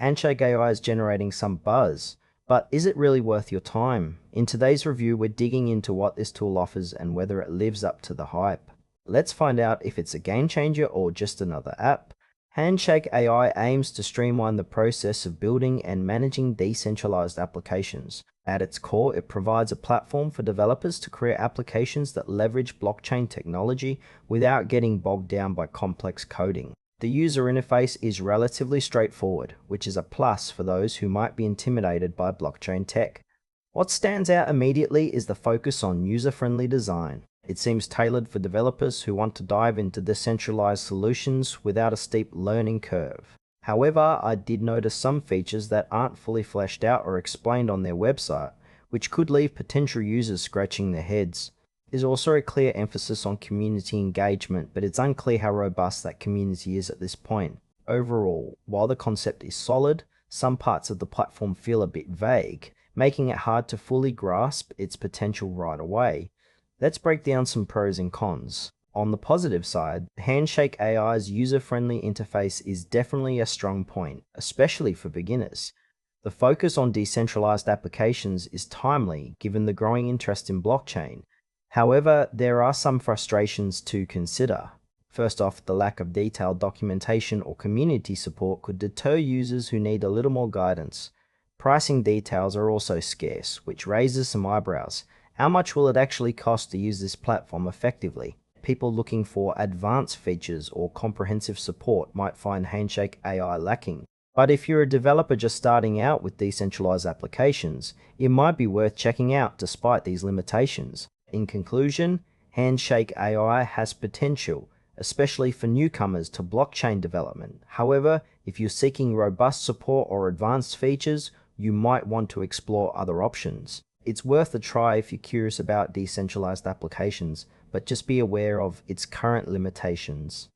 Handshake AI is generating some buzz, but is it really worth your time? In today's review, we're digging into what this tool offers and whether it lives up to the hype. Let's find out if it's a game changer or just another app. Handshake AI aims to streamline the process of building and managing decentralized applications. At its core, it provides a platform for developers to create applications that leverage blockchain technology without getting bogged down by complex coding. The user interface is relatively straightforward, which is a plus for those who might be intimidated by blockchain tech. What stands out immediately is the focus on user-friendly design. It seems tailored for developers who want to dive into decentralized solutions without a steep learning curve. However, I did notice some features that aren't fully fleshed out or explained on their website, which could leave potential users scratching their heads. There's also a clear emphasis on community engagement, but it's unclear how robust that community is at this point. Overall, while the concept is solid, some parts of the platform feel a bit vague, making it hard to fully grasp its potential right away. Let's break down some pros and cons. On the positive side, Handshake AI's user-friendly interface is definitely a strong point, especially for beginners. The focus on decentralized applications is timely given the growing interest in blockchain. However, there are some frustrations to consider. First off, the lack of detailed documentation or community support could deter users who need a little more guidance. Pricing details are also scarce, which raises some eyebrows. How much will it actually cost to use this platform effectively? People looking for advanced features or comprehensive support might find Handshake AI lacking. But if you're a developer just starting out with decentralized applications, it might be worth checking out despite these limitations. In conclusion, Handshake AI has potential, especially for newcomers to blockchain development. However, if you're seeking robust support or advanced features, you might want to explore other options. It's worth a try if you're curious about decentralized applications, but just be aware of its current limitations.